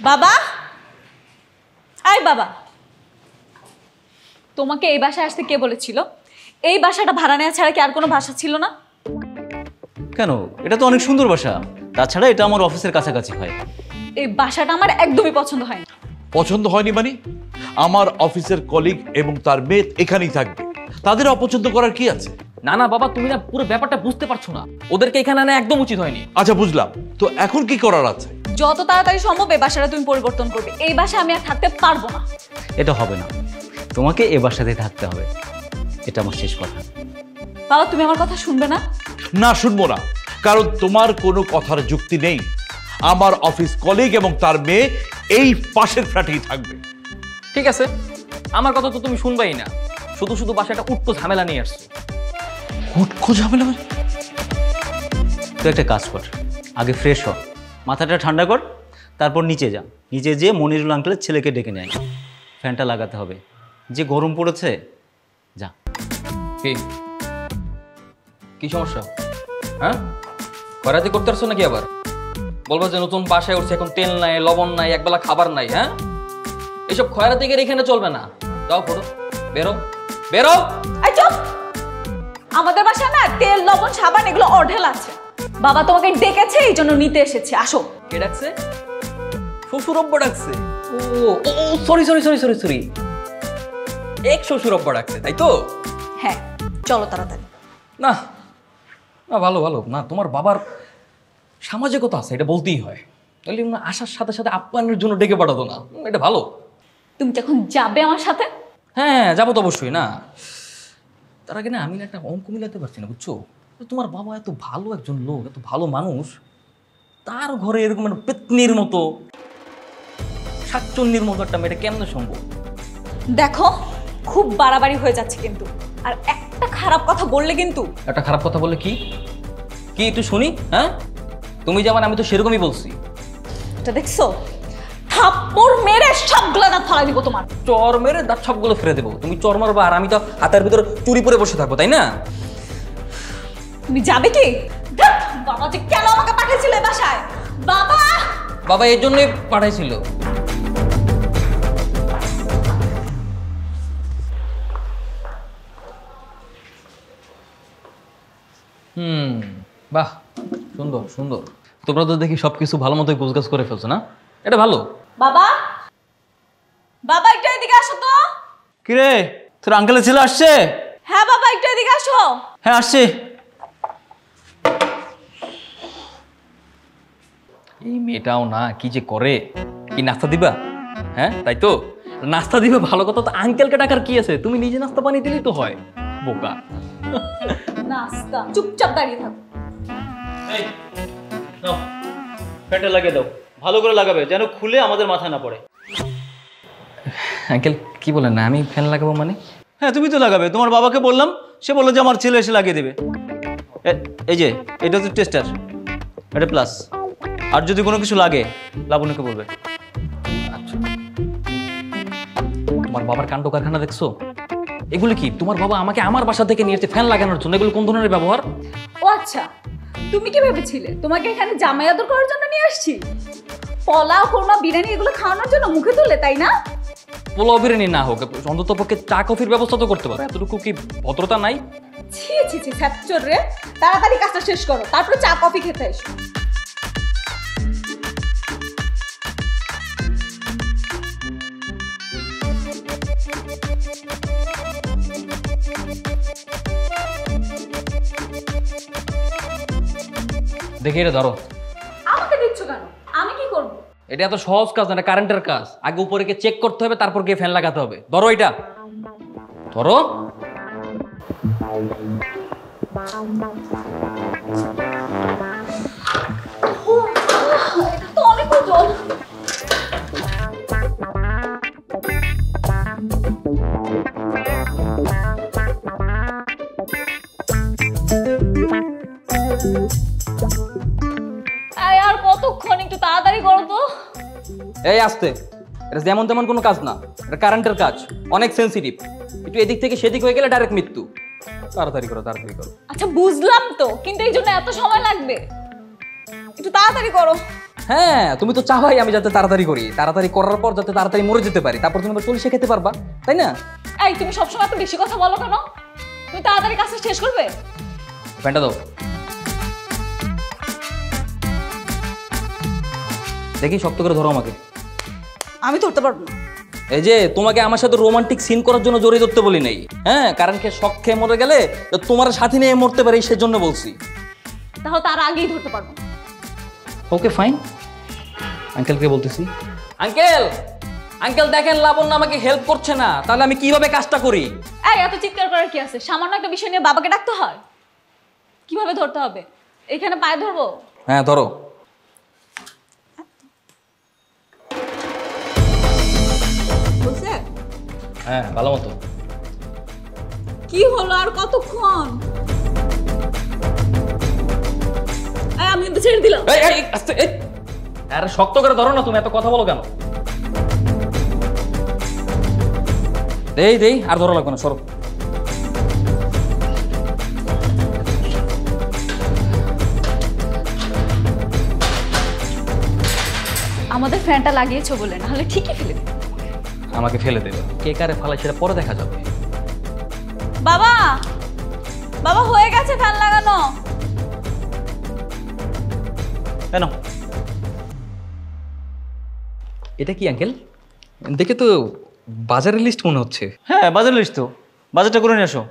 বাবা, আয় বাবা, তোমাকে এই বাসায় আসতে কে বলেছিল? এই বাসাটা ভাড়া নেওয়া ছাড়া কি আর কোনো বাসা ছিল না? কেন, এটা তো অনেক সুন্দর বাসা। তাছাড়া এটা আমার অফিসের কাছাকাছি হয়। এই বাসাটা আমার একদমই পছন্দ হয়নি। পছন্দ হয়নি মানে? আমার অফিসের কলিগ এবং তার মেয়ে এখানেই থাকবে, তাদের অপছন্দ করার কি আছে? না না বাবা, তুমি না পুরো ব্যাপারটা বুঝতে পারছো না। ওদেরকে এখানে আনা একদম উচিত হয়নি। আচ্ছা বুঝলাম, তো এখন কি করার আছে? যত তাড়াতাড়ি সম্ভব এই বাসাটা তুমি পরিবর্তন করবে। এই বাসায় আমি আর থাকতে পারবো না। এটা হবে না, তোমাকে এ বাসাতেই থাকতে হবে। এটা আমার শেষ কথা। বাবা, তুমি আমার কথা শুনবে না? না, শুনবো না, কারণ তোমার কোনো কথার যুক্তি নেই। আমার অফিস কলিগ এবং তার মেয়ে এই পাশের ফ্ল্যাটেই থাকবে। ঠিক আছে, আমার কথা তো তুমি শুনবাই না, শুধু শুধু বাসাটা উঠতো ঝামেলা নিয়ে আসছো। উটকো ঝামেলা মানে? তুই একটা কাজ কর, আগে ফ্রেশ হ, মাথাটা ঠান্ডা কর, তারপর নিচে যা। নিচে যেয়ে মনিরুল আঙ্কেলের ছেলেকে ডেকে নেয়, ফ্যানটা লাগাতে হবে, যে গরম পড়েছে। যা। কি সমস্যা? হ্যাঁ, খয়রাতি করতে পারছো নাকি? আবার বলবো যে নতুন বাসায় উঠছে, এখন তেল নাই, লবণ নাই, একবেলা খাবার নাই। হ্যাঁ, এইসব খয়রাতিকে এখানে চলবে না। যাও ফটো, বেরো বেরো। এই চুপ! আমাদের বাসায় না তেল, লবণ, সাবান এগুলো অঢেল আছে। বাবা তোমাকে ডেকেছে, এই জন্য নিতে এসেছি। আসো। কে ডাকছে? শ্বশুরব্বা ডাকছে? ও ও sorry sorry sorry sorry sorry, এক শ্বশুরব্বা ডাকছে, তাই তো? হ্যাঁ, চলো তাড়াতাড়ি। না না, ভালো ভালো না, তোমার বাবার সামাজিকতা আছে, এটা বলতেই হয়। তাহলে আসার সাথে সাথে আপ্যায়নের জন্য ডেকে পাঠাতো না, এটা ভালো। তুমি কি এখন যাবে আমার সাথে? হ্যাঁ, যাবো তো অবশ্যই। না, তার আগে না আমি একটা অঙ্ক মিলাতে পারছি না, বুঝছো? তোমার বাবা এত ভালো একজন লোক, এত ভালো মানুষ, তার ঘরে এরকম একটা পেতনির মতো, শাকচন্নির মতো একটা মেয়েটা কেমনে সম্ভব? দেখো, খুব বাড়াবাড়ি হয়ে যাচ্ছে কিন্তু। আর একটা খারাপ কথা বললে কিন্তু। একটা খারাপ কথা বলে কি কি একটু শুনি। হ্যাঁ, তুমি যেমন আমি তো সেরকমই বলছি। এটা দেখছো, থাপ্পড় মেরে সবগুলো দাঁত ফালাই দিব তোমার। চর মেরে দাঁত সবগুলো ফেলে দেবো। তুমি চর মারবা আর আমি তো হাতের ভিতরে চুরি পরে বসে থাকবো, তাই না? তুমি যাবে কি? বাবা যে কেন আমাকে পাঠিয়েছিল এই বাসায়? বাবা, বাবা এই জন্যই পাঠাইছিল। বাহ, সুন্দর সুন্দর। তোমরা তো দেখি সবকিছু ভালো মতোই গোছগাছ করে ফেলছো না? এটা ভালো। বাবা, বাবা একটু এদিকে আসো তো। কিরে, তোর আঙ্কেলের ছেলে আসছে? হ্যাঁ বাবা, একটু এদিকে আসো। হ্যাঁ, আসছে। এই মেয়েটাও না কি যে করে। কি নাস্তা দিবা? হ্যাঁ, তাই তো নাস্তা দিবা, ভালো কথা। তো আঙ্কেলকে ডাকার কি আছে? তুমি নিজে নাস্তা বানিয়ে দিলেই তো হয়, বোকা। নাস্তা চুপচাপ দাঁড়িয়ে থাকো। এই নাও, ফ্যানটা লাগিয়ে দাও, ভালো করে লাগাবে, যেন খুলে আমাদের মাথা না পড়ে। আঙ্কেল কি বলেন না, আমি ফ্যান লাগাবো মানে? হ্যাঁ, তুমি তো লাগাবে। তোমার বাবাকে বললাম, সে বললো যে আমার ছেলে এসে লাগিয়ে দেবে। এই যে এটা হচ্ছে টেস্টার, এটা প্লাস। আর যদি কোনো কিছু লাগে লাবণ্যকে বলবে। আচ্ছা, তোমার বাবার কাণ্ড কারখানা দেখছো? এগুলো কি? তোমার বাবা আমাকে আমার বাসা থেকে নিয়ে এসেছে ফ্যান লাগানোর জন্য। এগুলো কোন ধরনের ব্যবহার? ও আচ্ছা, তুমি কি ভেবেছিলে তোমাকে এখানে জামাই আদর করার জন্য নিয়ে আসছি? পোলাও, কোরমা, বিরিয়ানি এগুলো খাওয়ানোর জন্য মুখে তুলে, তাই না? পোলাও বিরিয়ানি না হোক, অন্তত পক্ষে চা কফির ব্যবস্থা তো করতে পারো। এতটুকু কি ভদ্রতা নাই? ছি ছি ছি, স্যাপচর রে। তাড়াতাড়ি কাজটা শেষ করো, তারপরে চা কফি খেতে এসো। দেখে এটা ধরো। আমাকে দিচ্ছ কেন? আমি কি করব? এটা এত সহজ কাজ না, এটা কারেন্টের কাজ। আগে উপরে গিয়ে চেক করতে হবে, তারপর গিয়ে ফ্যান লাগাতে হবে। ধরো এটা, ধরো। এটা তো অনেক ওজন। আর কতক্ষণ? একটু তাড়াতাড়ি করো তো। এই আস্তে, এটা যেমন তেমন কোনো কাজ না, এটা কারেন্টের কাজ, অনেক সেন্সিটিভ। একটু এদিক থেকে সেদিক হয়ে গেলে ডাইরেক্ট মৃত্যু। তাড়াতাড়ি করো, তাড়াতাড়ি করো। আচ্ছা বুঝলাম তো, কিন্তু এই জন্য এত সময় লাগবে? একটু তাড়াতাড়ি করো। হ্যাঁ, তুমি তো চাওয়াই আমি যাতে তাড়াতাড়ি করি, তাড়াতাড়ি করার পর যাতে তাড়াতাড়ি মরে যেতে পারি, তারপর তুমি আবার চল্লিশে খেতে পারবা, তাই না? এই তুমি সবসময় এত বেশি কথা বলো কেন? তুমি তাড়াতাড়ি কাজটা শেষ করবে। ফ্যানটা দাও দেখি, শক্ত করে ধরো আমাকে। আমি ধরতে পারবো না। এই যে তোমাকে আমার সাথে রোমান্টিক সিন করার জন্য জড়িয়ে ধরতে বলি নাই, হ্যাঁ, কারণ কে শখ খেয়ে মরে গেলে তোমার সাথে নিয়ে মরতে পারে সেজন্য বলছি। তাহলে তার আগেই ধরতে পারবো। ওকে ফাইন, আঙ্কেলকে বলতেছি। আঙ্কেল, আঙ্কেল দেখেন লাবণ্য আমাকে হেল্প করছে না, তাহলে আমি কিভাবে কাজটা করি? এই এত চিৎকার করার কি আছে? সামান্য একটা বিষয় নিয়ে বাবাকে ডাকতে হয়? কিভাবে ধরতে হবে? এখানে পায়ে ধরবো? হ্যাঁ ধরো। বলছে হ্যাঁ ভালো মতো। কি হলো আর কতক্ষণ? এই আমি কিন্তু ছেড়ে দিলাম। এই এই আস্তে, এই আরে শক্ত করে ধরো না, তুমি এত কথা বলো কেন? দেই দেই, আর ধরো লাগবে না, সরো। আমাদের ফ্যানটা লাগিয়েছো বলে, না হলে ঠিকই ফেলে দিই। আমাকে ফেলে দেবে, কে কারে ফালাই সেটা পরে দেখা যাবে। বাবা, বাবা হয়ে গেছে ফ্যান লাগানো। কেন? এটা কি আঙ্কেল? দেখে তো বাজারের লিস্ট মনে হচ্ছে। হ্যাঁ, বাজার লিস্ট তো। বাজারটা করে নিয়ে আসো।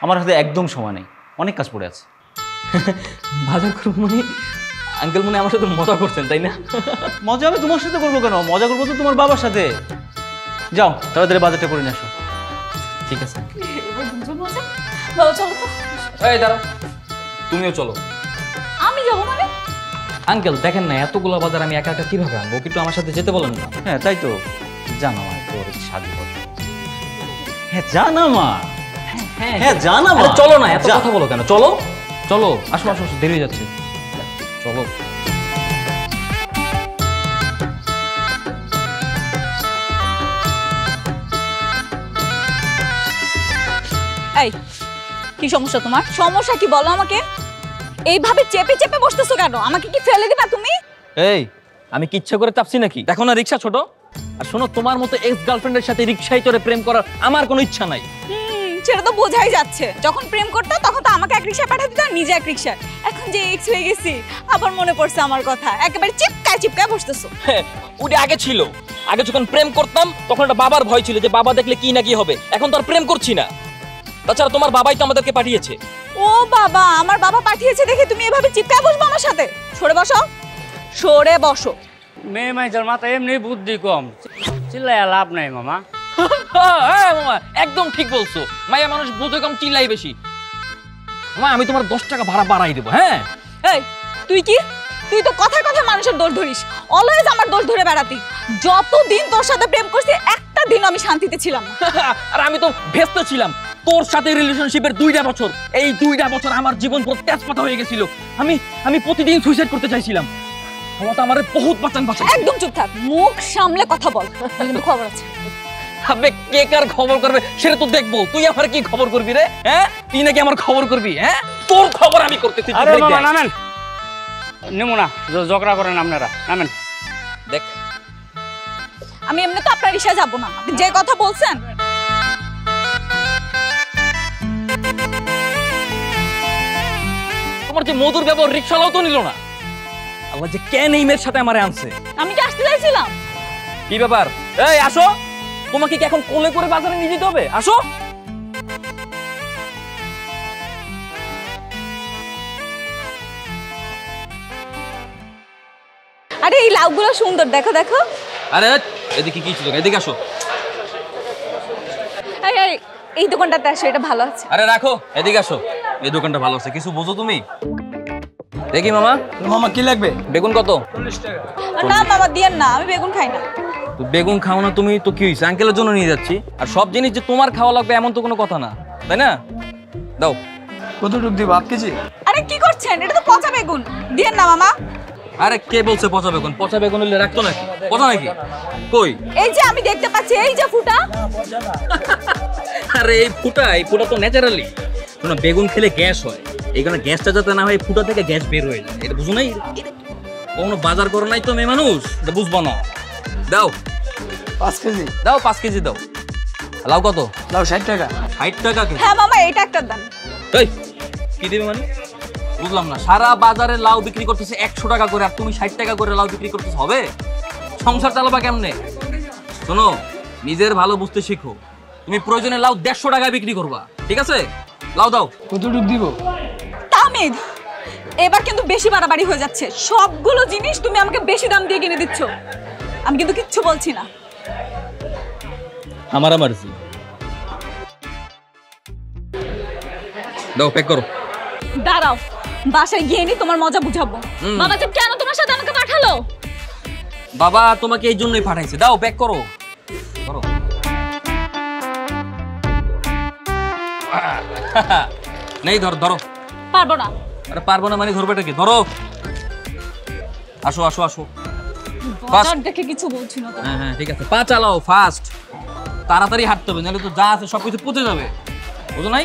আমার হাতে একদম সময় নেই, অনেক কাজ পড়ে আছে। বাজার করবো মানে? আঙ্কেল মনে হয় আমার সাথে মজা করছেন, তাই না? মজা আমি তোমার সাথে করবো কেন? মজা করবো তো তোমার বাবার সাথে। যাও তাড়াতাড়ি বাজারটা করে নিয়ে আসো। ঠিক আছে। এবার দুজন মজা। বাবা চলো তো। এই দাঁড়াও, তুমিও চলো। আমি যাবো মানে? আঙ্কেল দেখেন না, এতগুলো বাজার আমি একা একা কিভাবে আনবো? কিন্তু আমার সাথে যেতে বলেন না। হ্যাঁ তাই তো, জানা মা তোর শাদি করতে। হ্যাঁ জানা মা, হ্যাঁ জানা মা। আরে চলো না, এত যা। কথা বলো কেন? চলো চলো, আসো আসো আসো, দেরি হয়ে যাচ্ছে, চলো। এই কি সমস্যা তোমার? সমস্যা কি বলো আমাকে? এইভাবে চেপে চেপে বসতেছো কেন? আমাকে কি ফেলে দিবা তুমি? এই আমি কি ইচ্ছা করে চাপছি নাকি? দেখো না রিক্সা ছোট। আর শোনো, তোমার মতো এক্স গার্লফ্রেন্ডের সাথে রিক্সায় চড়ে প্রেম করার আমার কোনো ইচ্ছা নাই। সেটা তো বোঝাই যাচ্ছে। যখন প্রেম করতো তখন তো আমাকে এক রিক্সায় পাঠাতে দিত, আর নিজে এক রিক্সায়। এখন যে এক্স হয়ে গেছি, আবার মনে পড়ছে আমার কথা। একেবারে চিপকায় চিপকায় বসতেছো। হ্যাঁ, ওটা আগে ছিল। আগে যখন প্রেম করতাম তখন একটা বাবার ভয় ছিল যে বাবা দেখলে কি না কি হবে। এখন তো আর প্রেম করছি না। তাছাড়া তোমার বাবাই তো আমাদেরকে পাঠিয়েছে। ও বাবা, আমার বাবা পাঠিয়েছে দেখে তুমি এভাবে চিপকায় বসবো আমার সাথে? সরে বসো, সরে বসো। মেয়ে মাইজার মাথা এমনি বুদ্ধি কম, চিল্লাইয়া লাভ নাই মামা। হ্যাঁ মামা, একদম ঠিক বলছো। মায়া মানুষ বুঝে কম, চিল্লাই বেশি। মামা আমি তোমার 10 টাকা ভাড়া বাড়াই দেবো। হ্যাঁ এই তুই কি? তুই তো কথায় কথায় মানুষের দোষ ধরিস। অলওয়েজ আমার দোষ ধরে বেড়াতি। যতদিন তোর সাথে প্রেম করছি একটা দিন আমি শান্তিতে ছিলাম না। আর আমি তো ব্যস্ত ছিলাম তোর সাথে রিলেশনশিপের 2টা বছর। এই 2টা বছর আমার জীবন পুরো তেজপাতা হয়ে গেছিল। আমি প্রতিদিন সুইসাইড করতে চাইছিলাম। আমার তো আমার বহুত বাঁচান বাঁচান। একদম চুপ থাক, মুখ সামলে কথা বল, কিন্তু খবর আছে। আবে কে কার খবর করবে সেটা তো দেখবো। তুই আমার কি খবর করবি রে? হ্যাঁ, তুই নাকি আমার খবর করবি? হ্যাঁ, তোর খবর আমি করতেছি। আরে মামা নামেন, নেমো না, ঝগড়া করেন আপনারা, নামেন। দেখ আমি এমনি তো আপনার রিক্সায় যাবো না, আপনি যে কথা বলছেন। তোমার যে মধুর ব্যবহার রিক্সালাও তো নিল না। আল্লাহ যে কেন এই মেয়ের সাথে আমারে আনছে। আমি কি আসতে চাইছিলাম? কি ব্যাপার? এই আসো, তোমাকে কি এখন কোলে করে বাজারে নিয়ে যেতে হবে? আসো। আরে এই লাউগুলো সুন্দর, দেখো দেখো। আরে এদিকে কি ছিল? এদিকে আসো। এই এই এই দোকানটাতে আসো, এটা ভালো আছে। আরে রাখো, এদিকে আসো। এই দোকানটা ভালো আছে, কিছু বোঝো তুমি? দেখি মামা। মামা কি লাগবে? বেগুন কত? না মামা দিয়েন না, আমি বেগুন খাই না। তো বেগুন খাও না তুমি তো কি হয়েছে? আঙ্কেলের জন্য নিয়ে যাচ্ছি। আর সব জিনিস যে তোমার খাওয়া লাগবে এমন তো কোনো কথা না, তাই না? দাও। কতটুক দিব? 8 কেজি? আরে কি করছেন? এটা তো পচা বেগুন, দিয়েন না মামা। আরে কে বলছে পচা বেগুন? পচা বেগুন হলে রাখতো নাকি? পচা নাকি? কই? এই যে আমি দেখতে পাচ্ছি, এই যে ফুটা। আরে এই ফুটা তো ন্যাচারালি। শোনো, বেগুন খেলে গ্যাস হয়। এই কারণে গ্যাসটা যাতে না হয় ফুটা থেকে গ্যাস বের হয়ে যায়। এটা বুঝো নাই? কোনো বাজার করো নাই তো মেয়ে মানুষ, এটা বুঝবো না। দাও 5 কেজি। দাও 5 কেজি দাও। লাউ কত? লাউ 60 টাকা। 60 টাকা কেজি? হ্যাঁ মামা এটা একটা দেন। এই কি দেবে মানে? বুঝলাম না, সারা বাজারে লাউ বিক্রি করতেছে 100 টাকা করে, আর তুমি 60 টাকা করে লাউ বিক্রি করতেছ, হবে? সংসার চালাবা কেমনে? শোনো, নিজের ভালো বুঝতে শিখো। তুমি প্রয়োজনে লাউ 150 টাকায় বিক্রি করবা, ঠিক আছে? লাউ দাও। কতটুক দিব? তামিদ, এবার কিন্তু বেশি বাড়াবাড়ি হয়ে যাচ্ছে। সবগুলো জিনিস তুমি আমাকে বেশি দাম দিয়ে কিনে দিচ্ছ। আমি কিন্তু কিচ্ছু বলছি না। আমার মার্জি। দাও, প্যাক করো। দাঁড়াও, বাসায় গিয়ে নি তোমার মজা বুঝাবো। বাবা যে কেন তোমার সাথে আমাকে পাঠালো? বাবা তোমাকে এই জন্যই পাঠাইছে। দাও, প্যাক করো। করো। নেই, ধরো ধরো। পারবো না। আরে পারবো না মানে ধরবেটা কি? ধরো। আসো আসো আসো। বাজার দেখে কিছু বলছি না তো। হ্যাঁ হ্যাঁ ঠিক আছে, পা চালাও ফাস্ট। তাড়াতাড়ি হাঁটতে হবে, নাহলে তো যা আছে সবকিছু পচে যাবে, বুঝো নাই?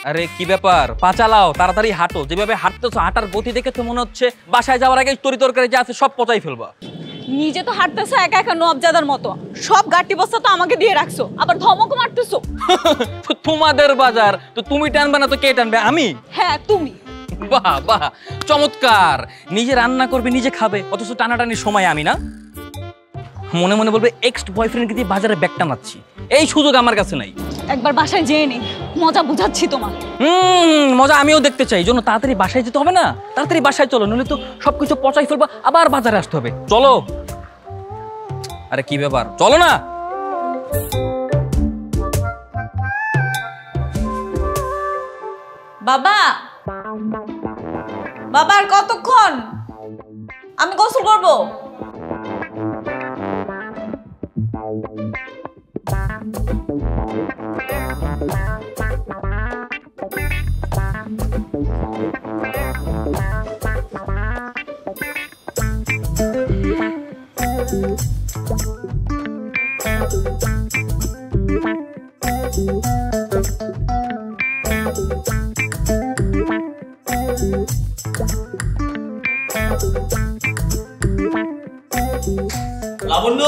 আরে কি ব্যাপার, পা চালাও, তাড়াতাড়ি হাঁটো। যেভাবে হাঁটতেছো, হাঁটার গতি দেখে তো মনে হচ্ছে বাসায় যাওয়ার আগে তরি তরকারি যা আছে সব পচাই ফেলবা। নিজে তো হাঁটতেছো একা একা নবজাদার মতো, সব গাড়ি বস্তা তো আমাকে দিয়ে রাখছো, আবার ধমকও মারতেছো। তোমাদের বাজার তো তুমি টানবে না তো কে টানবে? আমি? হ্যাঁ তুমি। বাহ বাহ, চমৎকার। নিজে রান্না করবে, নিজে খাবে, অথচ টানাটানির সময় আমি না। মনে মনে বলবে এক্স বয়ফ্রেন্ডকে দিয়ে বাজারে ব্যাগ টানাচ্ছি, এই সুযোগ আমার কাছে নাই। একবার বাসায় যেয়ে নি, মজা বুঝাচ্ছি তোমার। মজা আমিও দেখতে চাই, জন্য তাড়াতাড়ি বাসায় যেতে হবে না? তাড়াতাড়ি বাসায় চলো, নইলে তো সবকিছু পচাই ফেলবো, আবার বাজারে আসতে হবে। চলো। আরে কি ব্যাপার, চলো না। বাবা, বাবা আর কতক্ষণ? আমি গোসল করবো। লাবণ্য,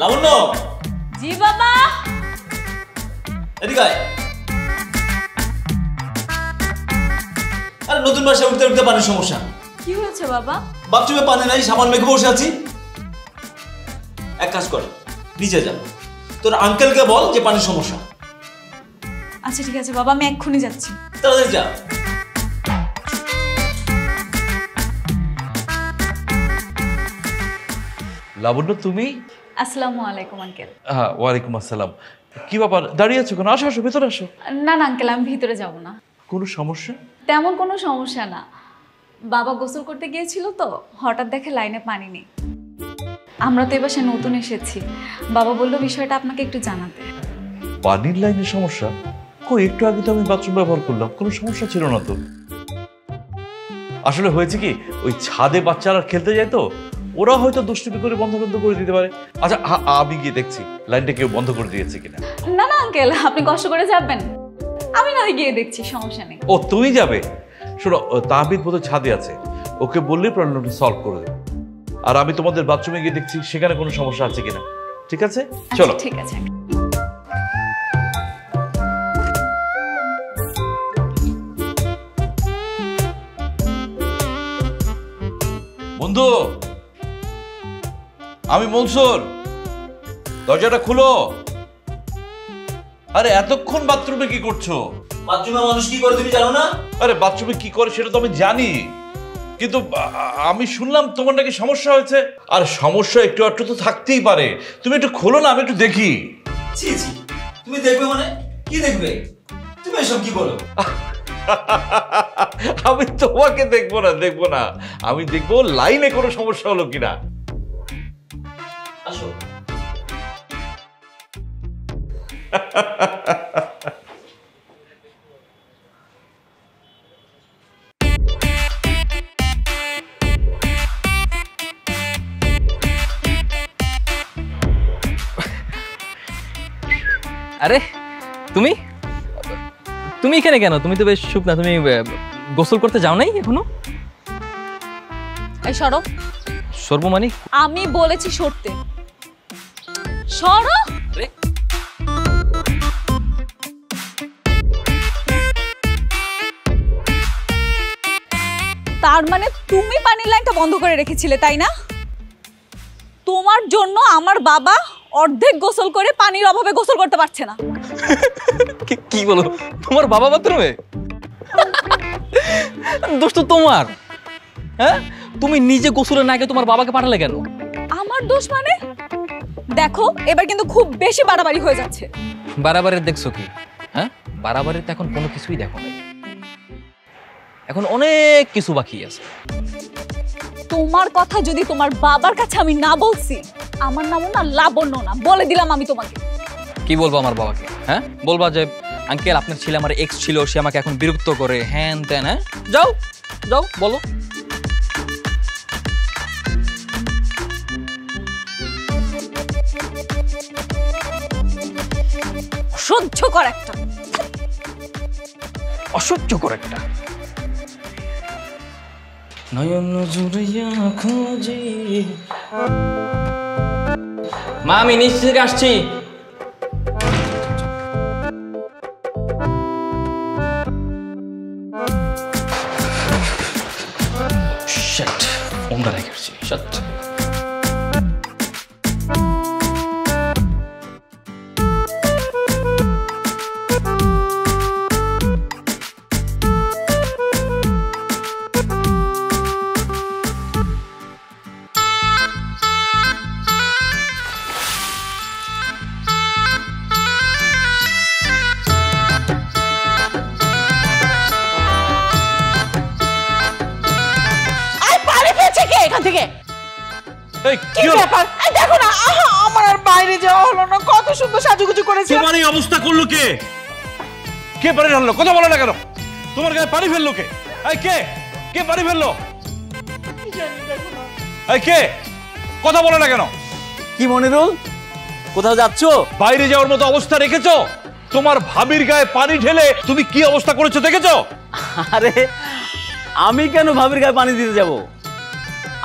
লাবণ্য। জি বাবা। এদিকে আয়। আরে নতুন বাসায় উঠতে উঠতে পানির সমস্যা। কি হয়েছে বাবা? বাথরুমে পানি নাই, সাবান মেখে বসে আছি। এক কাজ কর, নিচে যা, তোর আঙ্কেলকে বল যে পানির সমস্যা। আচ্ছা ঠিক আছে বাবা, আমি এক্ষুনি যাচ্ছি। তাড়াতাড়ি যা। লাবণ্য, তুমি? আসসালামু আলাইকুম আঙ্কেল। হ্যাঁ, ওয়ালাইকুম আসসালাম। কি ব্যাপার, দাঁড়িয়ে আছো কেন? আসো আসো, ভেতরে আসো। না না আঙ্কেল, আমি ভিতরে যাব না। কোনো সমস্যা? তেমন কোনো সমস্যা না। বাবা গোসল করতে গিয়েছিল তো, হঠাৎ দেখে লাইনে পানি নেই। আমরা তো এবার সে নতুন এসেছি, বাবা বললো বিষয়টা আপনাকে একটু জানাতে। পানির লাইনের সমস্যা? কই, একটু আগে তো আমি বাথরুম ব্যবহার করলাম, কোনো সমস্যা ছিল না তো। আসলে হয়েছে কি, ওই ছাদে বাচ্চারা খেলতে যায় তো, ওরা হয়তো দুষ্টুমি করে বন্ধ করে দিতে পারে। আচ্ছা, আমি গিয়ে দেখছি লাইনটা কেউ বন্ধ করে দিয়েছে কিনা। না না আঙ্কেল, আপনি কষ্ট করে যাবেন, আমি না গিয়ে দেখছি, সমস্যা নেই। ও, তুমি যাবে? শোনো, তাহবিদ বোধ ছাদে আছে, ওকে বললেই প্রবলেমটা সলভ করে দেবে। আর আমি তোমাদের বাথরুমে গিয়ে দেখছি সেখানে কোনো সমস্যা আছে কিনা। ঠিক আছে, চলো। আচ্ছা, ঠিক আছে। বন্ধু, আমি মনসুর, দরজাটা খুলো। আরে এতক্ষণ বাথরুমে কি করছো? বাথরুমে মানুষ কি করে তুমি জানো না? আরে বাথরুমে কি করে সেটা তো আমি জানি, কিন্তু আমি শুনলাম তোমার নাকি সমস্যা হয়েছে। আর সমস্যা একটু একটু তো থাকতেই পারে, তুমি একটু খোলো না, আমি একটু দেখি। ছি ছি, তুমি দেখবে মানে কি দেখবে? তুমি এসব কি বলো? আমি তোমাকে দেখবো না, আমি দেখবো লাইনে কোনো সমস্যা হলো কিনা। আসো। আরে তুমি তুমি এখানে কেন? তুমি তো বেশ শুকনা, তুমি গোসল করতে যাও নাই এখনো? এই সরো। সর্বমানি আমি বলেছি সরতে। সরো। তার মানে তুমি পানির লাইনটা বন্ধ করে রেখেছিলে, তাই না? তোমার জন্য আমার বাবা অর্ধেক গোসল করে পানির অভাবে গোসল করতে পারছে না। কি বলো? তোমার বাবা বাথরুমে? দোষ তো তোমার। হ্যাঁ, তুমি নিজে গোসলে না গিয়ে তোমার বাবাকে পাঠালে কেন? আমার দোষ মানে? দেখো এবার কিন্তু খুব বেশি বাড়াবাড়ি হয়ে যাচ্ছে। বাড়াবাড়ির দেখছো কি? হ্যাঁ, বাড়াবাড়িতে এখন কোনো কিছুই দেখো নাই, এখন অনেক কিছু বাকি আছে। তোমার কথা যদি তোমার বাবার কাছে আমি না বলছি, আমার নামও না লাবণ্য না, বলে দিলাম আমি তোমাকে। কি বলবো আমার বাবাকে? হ্যাঁ, বলবা যে আঙ্কেল আপনার ছেলে আমার এক্স ছিল, সে আমাকে এখন বিরক্ত করে, হ্যান ত্যান। হ্যাঁ, যাও যাও বলো। অসহ্যকর একটা, অসহ্যকর একটা। নয়ন জুড়িয়া খোঁজে। মা আমি নিচ থেকে আসছি। Shit, ফোনটা রেখে আসছি। Shit. দেখো না, আমার আর বাইরে যাওয়া হলো না। কত সুন্দর সাজুগুজু করেছে। তোমার এই অবস্থা করলো কে? কে পানি ঢাললো? কথা বলো না কেন? তোমার গায়ে পানি ফেললো কে? এই কে? কে পানি ফেললো? এই কে? কথা বলো না কেন? কি মনিরুল, কোথাও যাচ্ছো? বাইরে যাওয়ার মতো অবস্থা রেখেছো? তোমার ভাবির গায়ে পানি ঢেলে তুমি কি অবস্থা করেছো দেখেছো? আরে আমি কেন ভাবির গায়ে পানি দিতে যাব?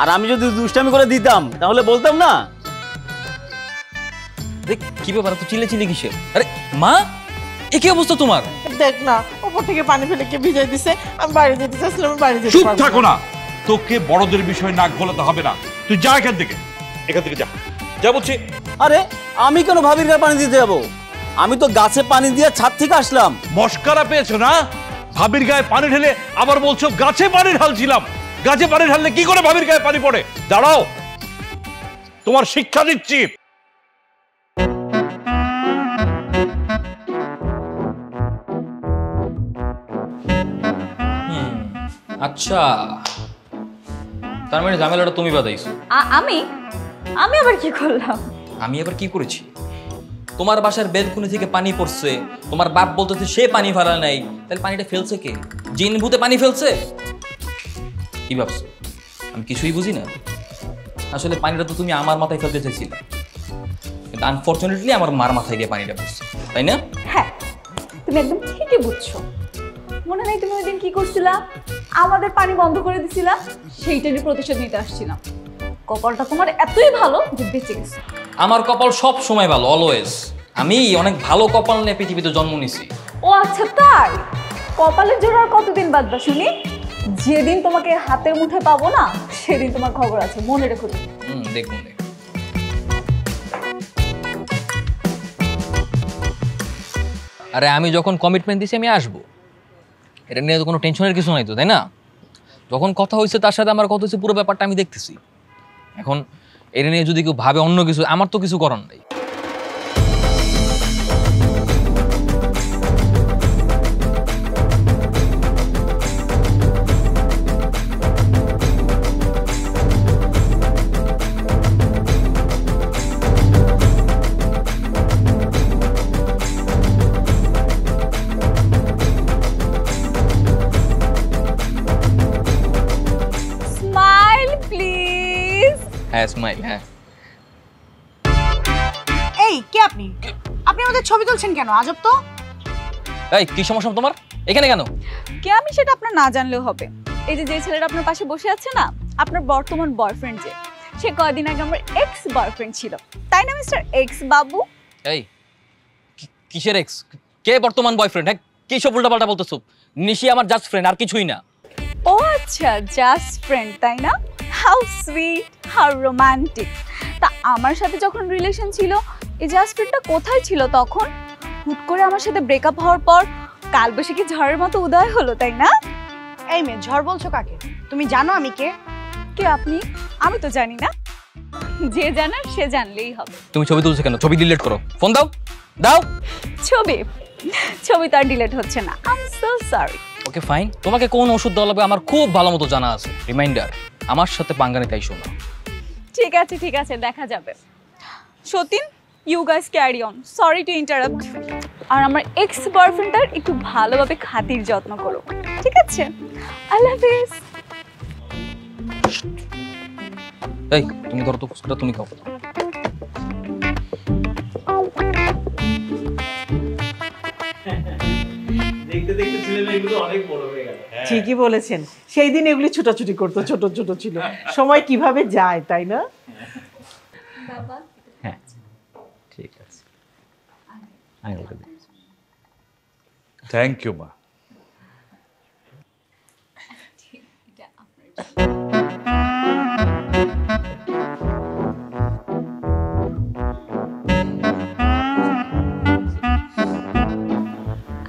আর আমি যদি দুষ্টামি করে দিতাম তাহলে বলতাম না? কি ব্যাপার, তো চিলে চিলে কিসের? আরে মা, এ কি অবস্থা তোমার? দেখ না, উপর থেকে পানি ফেলে কে ভিজাই দিছে। আমি বাইরে যেতে চাইছিলাম, আমি বাইরে যেতে চুপ পারবো থাকো না। তোকে বড়দের বিষয় নাক গলাতে হবে না। তুই যা এখান থেকে, এখান থেকে যা, যা বলছি। আরে আমি কেন ভাবির গায়ে পানি দিতে যাব? আমি তো গাছে পানি দিয়ে ছাদ থেকে আসলাম। মস্কারা পেয়েছো না? ভাবির গায়ে পানি ঢেলে আবার বলছো গাছে পানি ঢালছিলাম। গাছে পানি ঢাললে কি করে ভাবির গায়ে পানি পড়ে? দাঁড়াও, তোমার শিক্ষা দিচ্ছি। আচ্ছা, তার মানে ঝামেলাটা তুমি বাদাইছো। আমি আমি আবার কি করলাম? আমি আবার কি করেছি? তোমার বাসার বেলকুনি থেকে পানি পড়ছে, তোমার বাপ বলতেছে সে পানি ফেলা নাই, তাহলে পানিটা ফেলছে কে? জিন ভূতে পানি ফেলছে? কি ভাবছো আমি কিছুই বুঝি না? আসলে পানিটা তো তুমি আমার মাথায় ফেলতে চাইছিলে, কিন্তু আনফরচুনেটলি আমার মার মাথায় গিয়ে পানিটা পড়ছে, তাই না? হ্যাঁ, তুমি একদম ঠিকই বুঝছো। মনে নাই তুমি ওই দিন কি করছিলা? আমাদের পানি বন্ধ করে দিছিলা, সেইটারই প্রতিশোধ নিতে আসছিলাম। কপালটা তোমার এতই ভালো যে বেঁচে গেছে। আমার কপাল সব সময় ভালো, অলওয়েজ। আমি অনেক ভালো কপাল নিয়ে পৃথিবীতে জন্ম নিছি। ও আচ্ছা তাই? কপালের জোর আর কতদিন বাঁধবা শুনি? যেদিন তোমাকে হাতের মুঠে পাবো না, সেদিন তোমার খবর আছে, মনে রেখো। দেখুন, আরে আমি যখন কমিটমেন্ট দিছি আমি আসবো, এটা নিয়ে তো কোনো টেনশনের কিছু নাই তো, তাই না? যখন কথা হয়েছে তার সাথে আমার কথা হয়েছে, পুরো ব্যাপারটা আমি দেখতেছি। এখন এটা নিয়ে যদি কেউ ভাবে অন্য কিছু, আমার তো কিছু করার নাই। হ্যাঁ, স্মাইল। হ্যাঁ, এই কে আপনি? আপনি আমাদের ছবি তুলছেন কেন? আজব তো। এই কি সমস্যা তোমার? এখানে কেন? কে আমি সেটা আপনার না জানলেও হবে। এই যে ছেলেটা আপনার পাশে বসে আছে না, আপনার বর্তমান বয়ফ্রেন্ড যে, সে কয়দিন আগে আমার এক্স বয়ফ্রেন্ড ছিল, তাই না মিস্টার এক্স বাবু? এই কিসের এক্স? কে বর্তমান বয়ফ্রেন্ড? হ্যাঁ, কি সব উল্টাপাল্টা বলতেছো? নিশি আমার জাস্ট ফ্রেন্ড, আর কিছুই না। ও আচ্ছা, জাস্ট ফ্রেন্ড, তাই না? How sweet, how romantic. তা আমার সাথে যখন রিলেশন ছিল, এই জাস্ট ফ্রেন্ডটা কোথায় ছিল তখন? হুট করে আমার সাথে ব্রেকআপ হওয়ার পর কালবৈশাখী ঝড়ের মতো উদয় হলো, তাই না? এই মেয়ে, ঝড় বলছো কাকে? তুমি জানো আমি কে? কে আপনি? আমি তো জানি না। যে জানার সে জানলেই হবে। তুমি ছবি তুলছো কেন? ছবি ডিলিট করো। ফোন দাও, দাও। ছবি তো আর ডিলিট হচ্ছে না। I am so sorry. Okay fine. তোমাকে কোন ওষুধ দেওয়া লাগবে আমার খুব ভালো মতো জানা আছে। রিমাইন্ডার, আমার সাথে পাঙ্গা নিতে আইসো না। ঠিক আছে, দেখা যাবে। সতীন, you guys carry on. Sorry to interrupt. আর আমার এক্স বয়ফ্রেন্ডটার একটু ভালোভাবে খাতির যত্ন করো, ঠিক আছে? আল্লাহ হাফেজ। এই তুমি ধরো তো ফুচকাটা, তুমি খাও। দেখতে দেখতে ছেলেমেয়েগুলো অনেক বড় হয়ে গেল। ঠিকই বলেছেন, সেই দিন এগুলি ছোটাছুটি করতো, ছোট ছোট ছিল। সময় কিভাবে যায়, তাই না? হ্যাঁ ঠিক আছে, আমি বলে দিই। থ্যাংক ইউ মা।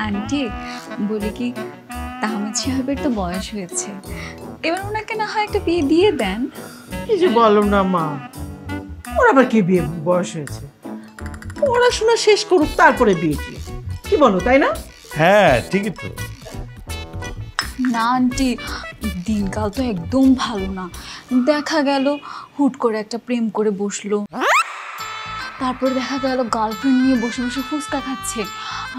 আন্টি, বলি কি, তাহমিদ সাহেবের তো বয়স হয়েছে, এবার ওনাকে না হয় একটা বিয়ে দিয়ে দেন। কিছু বলো না মা, ওর আবার কি বিয়ে বয়স হয়েছে? পড়াশোনা শেষ করুক, তারপরে বিয়ে কি বলো, তাই না? হ্যাঁ ঠিকই তো। না আন্টি, দিনকাল তো একদম ভালো না। দেখা গেল হুট করে একটা প্রেম করে বসলো, তারপর দেখা গেল গার্লফ্রেন্ড নিয়ে বসে বসে ফুচকা খাচ্ছে,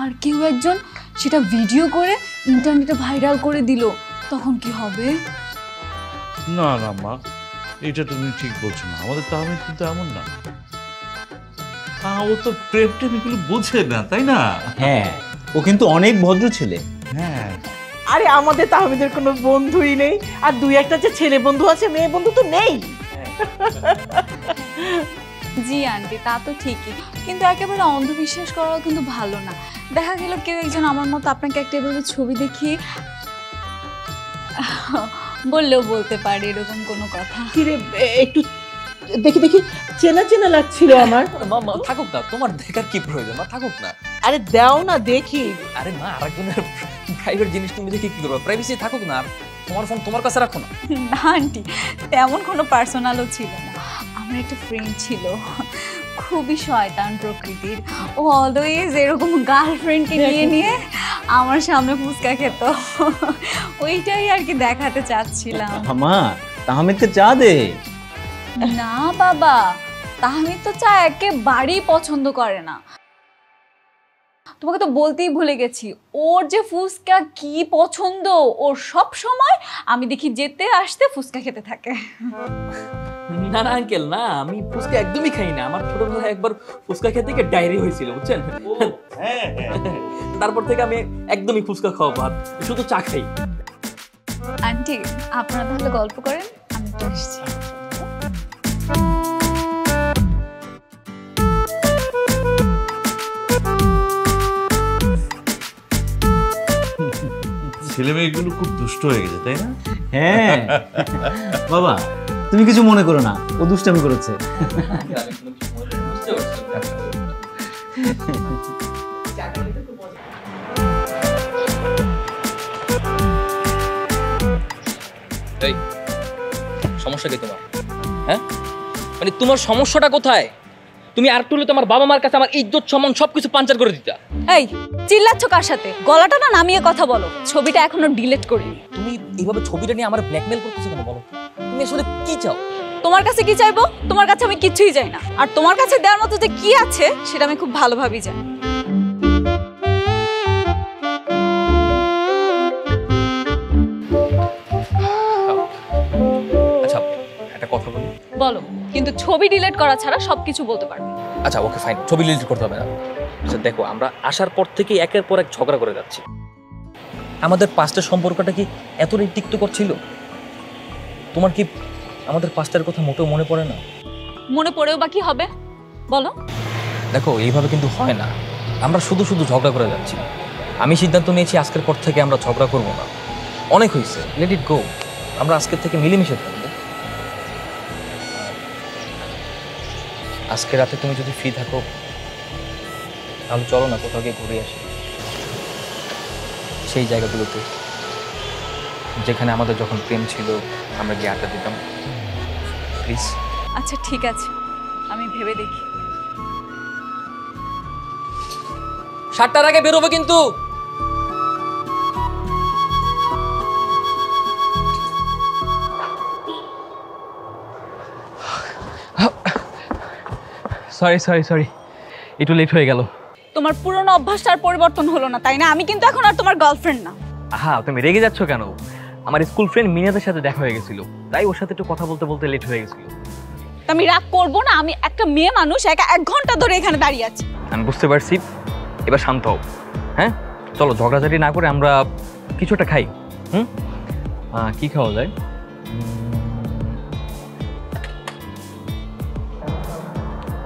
আর কেউ একজন সেটা ভিডিও করে ইন্টারনেটে ভাইরাল করে দিল, তখন কি হবে? না না মা, এটা তুমি ঠিক বলছো না। আমাদের তাহমিদ কিন্তু এমন না। ও তো প্রেম টেম এগুলো বোঝে না, তাই না? হ্যাঁ, ও কিন্তু অনেক ভদ্র ছেলে। হ্যাঁ। আরে আমাদের তাহমিদের কোনো বন্ধুই নেই, আর দুই একটা যে ছেলে বন্ধু আছে, মেয়ে বন্ধু তো নেই। জি আন্টি, তা তো ঠিকই, কিন্তু একেবারে অন্ধবিশ্বাস করাও কিন্তু ভালো না। দেখা গেল কেউ একজন আমার মতো আপনাকে একটা এভাবে ছবি দেখিয়ে বললেও বলতে পারে এরকম কোনো কথা। কিরে, একটু দেখি দেখি, চেনা চেনা লাগছিল আমার। মা থাকুক না, তোমার দেখার কি প্রয়োজন? মা থাকুক না। আরে দাও না দেখি। আরে মা, আরেকজনের প্রাইভেট জিনিস তুমি দেখে কি করবে? প্রাইভেসি থাকুক না। তোমার ফোন তোমার কাছে রাখো না। না আন্টি, তেমন কোনো পার্সোনালও ছিল না। আমার একটা ফ্রেন্ড ছিল, খুবই শয়তান প্রকৃতির। ও অলওয়েজ এরকম গার্লফ্রেন্ডকে নিয়ে আমার সামনে ফুচকা খেত। ওইটাই আর কি দেখাতে চাচ্ছিলাম। মা, তাহমিদকে চা দে। না বাবা, তাহমিদ তো চা একেবারেই পছন্দ করে না। তোমাকে তো বলতেই ভুলে গেছি, ওর যে ফুচকা কি পছন্দ। ওর সব সময় আমি দেখি যেতে আসতে ফুচকা খেতে থাকে। না না আঙ্কেল, না, আমি ফুচকা একদমই খাই না। আমার ছোটবেলায় একবার ফুচকা খেতে গিয়ে ডায়রি হয়েছিল, বুঝছেন? তারপর থেকে আমি একদমই ফুচকা খাওয়া বাদ, শুধু চা খাই। আন্টি, আপনারা তাহলে গল্প করেন, আমি তো আসছি। ছেলে মেয়েগুলো খুব দুষ্ট হয়ে গেছে, তাই না? হ্যাঁ বাবা, তুমি কিছু মনে করো না, ও দুষ্টামি করেছে। এই সমস্যা কি তোমার? হ্যাঁ, মানে তোমার সমস্যাটা কোথায়? তুমি আর একটু হলে তোমার বাবা মার কাছে আমার ইজ্জত সম্মান সবকিছু পাঞ্চার করে দিতা। এই চিল্লাচ্ছ কার সাথে? গলাটা না নামিয়ে কথা বলো। ছবিটা এখনো ডিলিট করিনি। তুমি এইভাবে ছবিটা নিয়ে আমার ব্ল্যাকমেল করতেছো কেন বলো? তুমি আসলে কি চাও? তোমার কাছে কি চাইবো? তোমার কাছে আমি কিছুই চাই না, আর তোমার কাছে দেওয়ার মতো যে কি আছে সেটা আমি খুব ভালোভাবেই জানি। আচ্ছা একটা কথা বলি। বলো, কিন্তু ছবি ডিলিট করা ছাড়া সবকিছু বলতে পারবে। আচ্ছা ওকে ফাইন, ছবি ডিলিট করতে হবে না। আচ্ছা দেখো, আমরা আসার পর থেকে একের পর এক ঝগড়া করে যাচ্ছি। আমাদের পাস্টের সম্পর্কটা কি এতটাই তিক্তকর ছিল? তোমার কি আমাদের পাস্টের কথা মোটেও মনে পড়ে না? মনে পড়েও বা কি হবে বলো? দেখো, এইভাবে কিন্তু হয় না। আমরা শুধু শুধু ঝগড়া করে যাচ্ছি। আমি সিদ্ধান্ত নিয়েছি আজকের পর থেকে আমরা ঝগড়া করব না। অনেক হয়েছে, লেট ইট গো। আমরা আজকের থেকে মিলেমিশে থাকবো। আজকে রাতে তুমি যদি ফ্রি থাকো তাহলে চলো না কোথাও গিয়ে ঘুরে আসি, সেই জায়গাগুলোতে যেখানে আমাদের যখন প্রেম ছিল আমরা গিয়ে আড্ডা দিতাম। প্লিজ। আচ্ছা ঠিক আছে, আমি ভেবে দেখি। 7টার আগে বেরোবো কিন্তু। সরি একটু লেট হয়ে গেল। তোমার পুরনো অভ্যাসটার পরিবর্তন হলো না, তাই না? আমি কিন্তু এখন আর তোমার গার্লফ্রেন্ড না। হ্যাঁ, তুমি রেগে যাচ্ছ কেন? আমার স্কুল ফ্রেন্ড মিনাদের সাথে দেখা হয়ে গেছিল, তাই ওর সাথে একটু কথা বলতে বলতে লেট হয়ে গেছিল। আমি রাগ করবো না, আমি একটা মেয়ে মানুষ, একা 1 ঘন্টা ধরে এখানে দাঁড়িয়ে আছি। আমি বুঝতে পারছি, এবার শান্ত হও। হ্যাঁ, চলো ঝগড়াঝাটি না করে আমরা কিছু একটা খাই। কি খাওয়া যায়?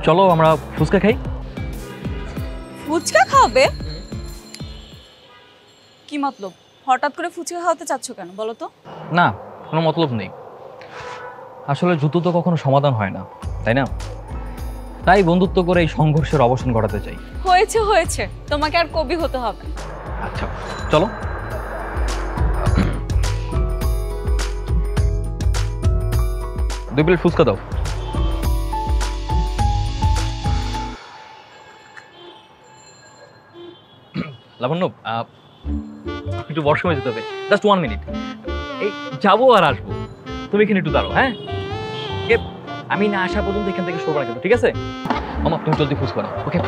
চলো আমরা ফুচকা খাই। ফুচকা খাওয়াবে? কি মতলব? হঠাৎ করে ফুচকা খাওয়াতে চাচ্ছ কেন বলো তো? না, কোনো মতলব নেই। আসলে যুদ্ধ তো কখনো সমাধান হয় না, তাই না? তাই বন্ধুত্ব করে এই সংঘর্ষের অবসান ঘটাতে চাই। হয়েছে, তোমাকে আর কবি হতে হবে না। আচ্ছা চলো। 2 প্লেট ফুচকা দাও। লাবণ্য, একটু ওয়াশরুমে যেতে হবে, জাস্ট 1 মিনিট। এই যাবো আর আসবো, তুমি এখানে একটু দাঁড়াও। হ্যাঁ, আমি না আসা পর্যন্ত এখান থেকে সরবো না কিন্তু, ঠিক আছে? মামা তুমি জলদি ফুচকা নাও। ওকে।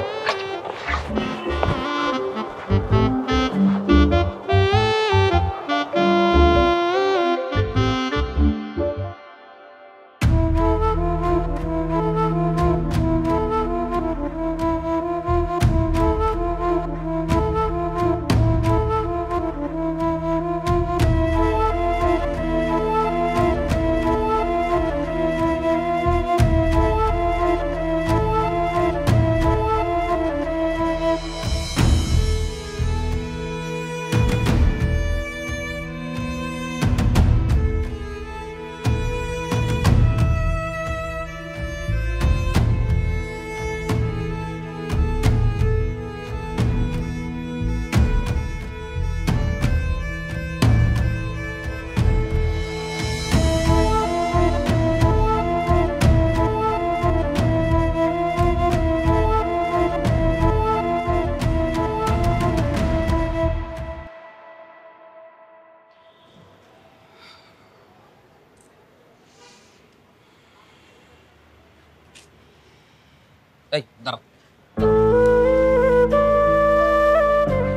এই দাঁড়াও।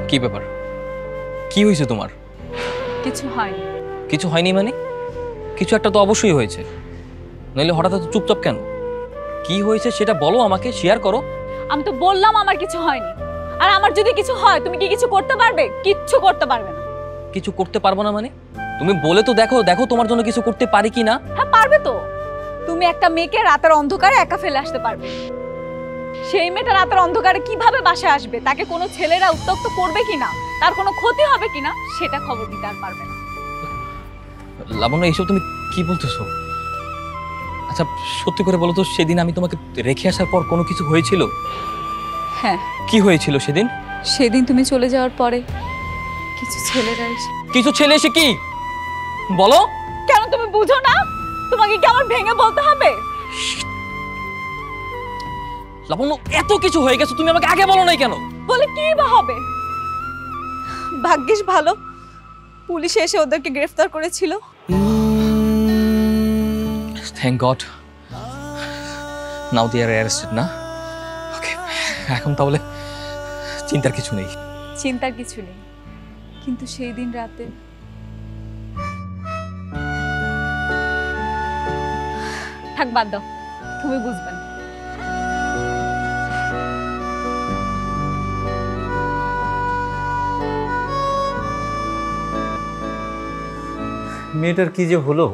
কি ব্যাপার? কি হয়েছে তোমার? কিছু হয়নি। কিছু হয়নি মানে? কিছু একটা তো অবশ্যই হয়েছে, নইলে হঠাৎ এত চুপচাপ কেন? কি হয়েছে সেটা বলো, আমাকে শেয়ার করো। আমি তো বললাম আমার কিছু হয়নি। আর আমার যদি কিছু হয় তুমি কি কিছু করতে পারবে? কিচ্ছু করতে পারবে না। কিছু করতে পারবো না মানে? তুমি বলে তো দেখো দেখো তোমার জন্য কিছু করতে পারি কি না। হ্যাঁ পারবে তো। তুমি একটা মেয়েকে রাতের অন্ধকারে একা ফেলে আসতে পারবে। সেই মেয়েটা রাতের অন্ধকারে কিভাবে বাসায় আসবে, তাকে কোনো ছেলেরা উত্ত্যক্ত করবে কিনা, তার কোনো ক্ষতি হবে কিনা সেটা খবর দিতে আর পারবে না। লাবণ্য, এইসব তুমি কি বলতেছো? আচ্ছা সত্যি করে বলো তো, সেদিন আমি তোমাকে রেখে আসার পর কোনো কিছু হয়েছিল? হ্যাঁ। কি হয়েছিল সেদিন? সেদিন তুমি চলে যাওয়ার পরে কিছু ছেলেরা এসে। কিছু ছেলে এসে কি বলো? কেন তুমি বুঝো না? তোমাকে কি আমার ভেঙে বলতে হবে? লাবণ্য, এত কিছু হয়ে গেছে, তুমি আমাকে আগে বলো নাই কেন? বলে কি বা হবে? ভাগ্যিস ভালো পুলিশ এসে ওদেরকে গ্রেফতার করেছিল। থ্যাংক গড, নাও দে আর অ্যারেস্টেড না? ওকে, এখন তাহলে চিন্তার কিছু নেই। চিন্তার কিছু নেই, কিন্তু সেই দিন রাতে থাক, বাদ দাও, তুমি বুঝবে না। মেয়েটার কি যে হলো,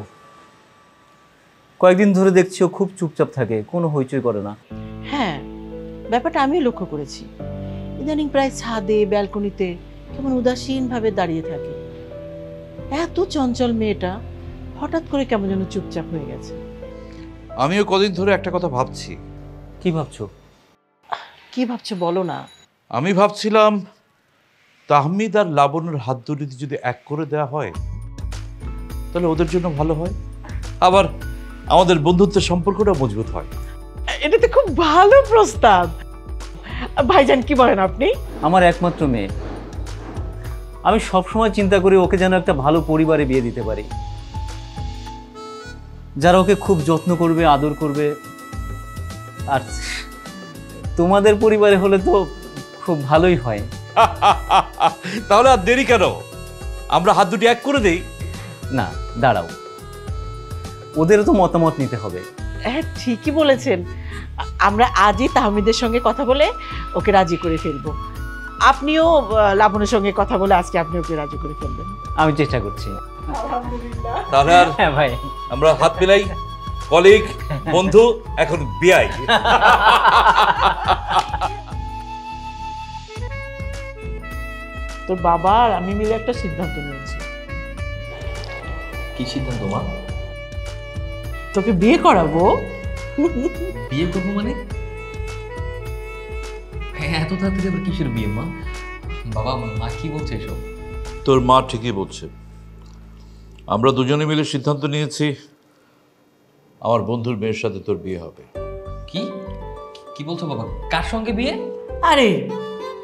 কয়েকদিন ধরে দেখছি ও খুব চুপচাপ থাকে, কোনো হইচই করে না। হ্যাঁ, ব্যাপারটা আমি লক্ষ্য করেছি। ইদানিং প্রায় ছাদে ব্যালকনিতে কেমন উদাসীনভাবে দাঁড়িয়ে থাকে। এত চঞ্চল মেয়েটা হঠাৎ করে কেমন যেন চুপচাপ হয়ে গেছে। আমিও কদিন ধরে একটা কথা ভাবছি। কি ভাবছো? কি ভাবছো বলো না। আমি ভাবছিলাম তাহমিদ আর লাবণ্যর হাত দুটি যদি এক করে দেওয়া হয় তাহলে ওদের জন্য ভালো হয়, আবার আমাদের বন্ধুত্বের সম্পর্কটা মজবুত হয়। এটা তো খুব ভালো প্রস্তাব। ভাইজান কি বলেন আপনি? আমার একমাত্র মেয়ে, আমি সবসময় চিন্তা করি ওকে যেন একটা ভালো পরিবারে বিয়ে দিতে পারি, যারা ওকে খুব যত্ন করবে, আদর করবে। আর তোমাদের পরিবারে হলে তো খুব ভালোই হয়। তাহলে আর দেরি কেন, আমরা হাত দুটি এক করে দেই। না দাঁড়াও, ওদেরও তো মতামত নিতে হবে। হ্যাঁ ঠিকই বলেছেন। আমরা আজই তাহমিদের সঙ্গে কথা বলে ওকে রাজি করে ফেলবো। আপনিও লাবণের সঙ্গে কথা বলে আজকে আপনি ওকে রাজি করে ফেলবেন। আমি চেষ্টা করছি। তাহলে আর হ্যাঁ ভাই, আমরা হাত মিলাই, কলিগ, বন্ধু, এখন বিয়াই। তোর বাবা আর আমি মিলে একটা সিদ্ধান্ত নিয়েছি। কি সিদ্ধান্ত মা? তোকে বিয়ে করাবো। বিয়ে করবো মানে? হ্যাঁ, এত তাড়াতাড়ি আবার কিসের বিয়ে মা? বাবা, মা কি বলছে এসব? তোর মা ঠিকই বলছে। আমরা দুজনে মিলে সিদ্ধান্ত নিয়েছি আমার বন্ধুর মেয়ের সাথে তোর বিয়ে হবে। কি কি বলছো বাবা? কার সঙ্গে বিয়ে? আরে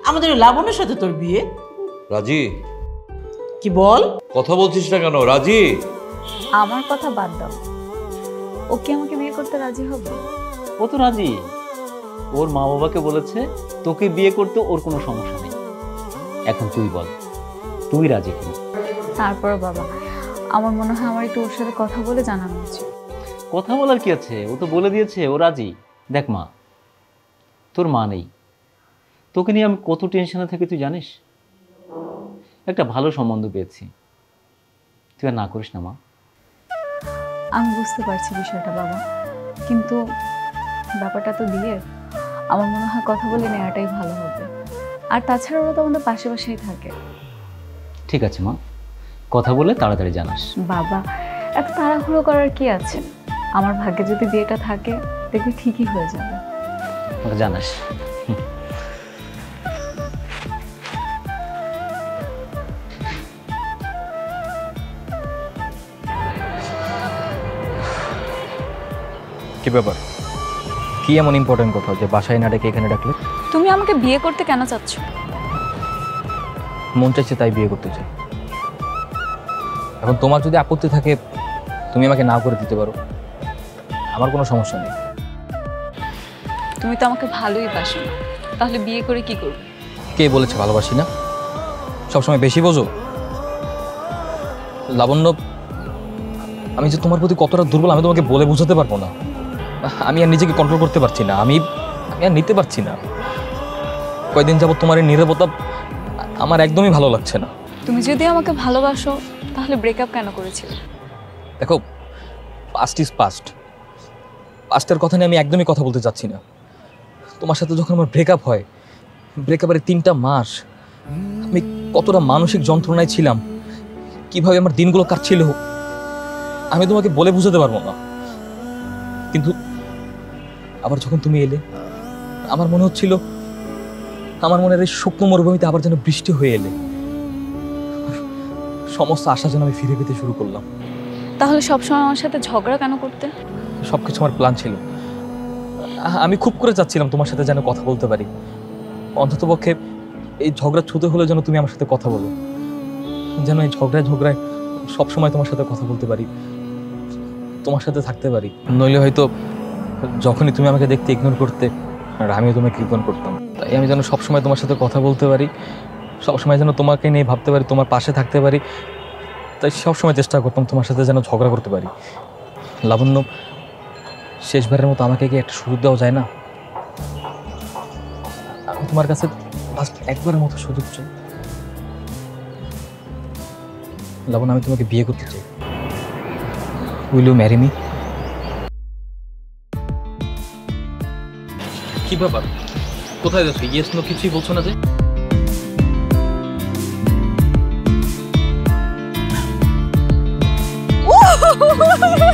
আমাদের লাবণের সাথে তোর বিয়ে। রাজি? কি বল? কথা বলছিস না কেন? রাজি? আমার কথা বাদ দাও, ও কি আমাকে বিয়ে করতে রাজি হবে? ও তো রাজি। ওর মা বাবাকে বলেছে তোকে বিয়ে করতে ওর কোনো সমস্যা নেই। এখন তুই বল, তুই রাজি কিনা? তারপর বাবা, আমার মনে হয় আমার একটু ওর সাথে কথা বলে জানানো উচিত। কথা বলার কি আছে, ও তো বলে দিয়েছে ও রাজি। দেখ মা, তোর মা নেই, তোকে নিয়ে আমি কত টেনশনে থাকি তুই জানিস। একটা ভালো সম্বন্ধ পেয়েছি, তুই আর না করিস না মা। আমি বুঝতে পারছি বিষয়টা বাবা, কিন্তু ব্যাপারটা তো বিয়ে, আমার মনে হয় কথা বলে নেওয়াটাই ভালো হবে। আর তাছাড়া ওরা তো আমাদের পাশে পাশেই থাকে। ঠিক আছে মা, কথা বলে তাড়াতাড়ি জানাস। বাবা, এত তাড়াহুড়ো করার কি আছে? আমার ভাগ্যে যদি বিয়েটা থাকে দেখবি ঠিকই হয়ে যাবে। আমাকে জানাস। কি ব্যাপার? কি এমন ইম্পর্টেন্ট কথা যে বাসায় না ডেকে এখানে ডাকলে? তুমি আমাকে বিয়ে করতে কেন চাচ্ছ? মন চাইছে তাই বিয়ে করতে চাই। এখন তোমার যদি আপত্তি থাকে তুমি আমাকে না করে দিতে পারো, আমার কোনো সমস্যা নেই। তুমি তো আমাকে ভালোই বাসো, তাহলে বিয়ে করে কি করবে? কে বলেছে ভালোবাসি না? সবসময় বেশি বোঝো? লাবণ্য, আমি যে তোমার প্রতি কতটা দুর্বল আমি তোমাকে বলে বোঝাতে পারবো না। আমি আর নিজেকে কন্ট্রোল করতে পারছি না, আমি আর নিতে পারছি না। কয়েকদিন যাবত তোমার এই নীরবতা আমার একদমই ভালো লাগছে না। তুমি যদি আমাকে ভালোবাসো তাহলে ব্রেকআপ কেন করেছিলে? দেখো, পাস্ট ইজ পাস্ট। পাস্টের কথা নিয়ে আমি একদমই কথা বলতে চাচ্ছি না। তোমার সাথে যখন আমার ব্রেকআপ হয়, ব্রেকআপের 3টা মাস আমি কতটা মানসিক যন্ত্রণায় ছিলাম, কিভাবে আমার দিনগুলো কাটছিল আমি তোমাকে বলে বোঝাতে পারবো না। কিন্তু আবার যখন তুমি এলে আমার মনে হচ্ছিল আমার মনের এই শুকনো মরুভূমিতে আবার যেন বৃষ্টি হয়ে এলে, সমস্ত আশা যেন আমি ফিরে পেতে শুরু করলাম। তাহলে সবসময় আমার সাথে ঝগড়া কেন করতে? সবকিছু আমার প্ল্যান ছিল। আমি খুব করে চাচ্ছিলাম তোমার সাথে যেন কথা বলতে পারি, অন্ততপক্ষে এই ঝগড়া ছুতে হলে যেন তুমি আমার সাথে কথা বলো, যেন এই ঝগড়ায় সবসময় তোমার সাথে কথা বলতে পারি, তোমার সাথে থাকতে পারি। নইলে হয়তো যখনই তুমি আমাকে দেখতে ইগনোর করতে আর আমিও তোমাকে ইগনোর করতাম। তাই আমি যেন সবসময় তোমার সাথে কথা বলতে পারি, সবসময় যেন তোমাকে নিয়ে ভাবতে পারি, তোমার পাশে থাকতে পারি। তাই সবসময় চেষ্টা করতাম তোমার সাথে যেন ঝগড়া করতে পারি। লাবণ্য, শেষবারের মতো আমাকে কি একটা সুযোগ দেওয়া যায় না? আমি তোমার কাছে লাস্ট একবারের মতো সুযোগ চাই। লাবণ্য, আমি তোমাকে বিয়ে করতে চাই। Will you marry me? কি ব্যাপার, কোথায় যাচ্ছ? ইয়েস নো কিছুই বলছো না যে? Oh!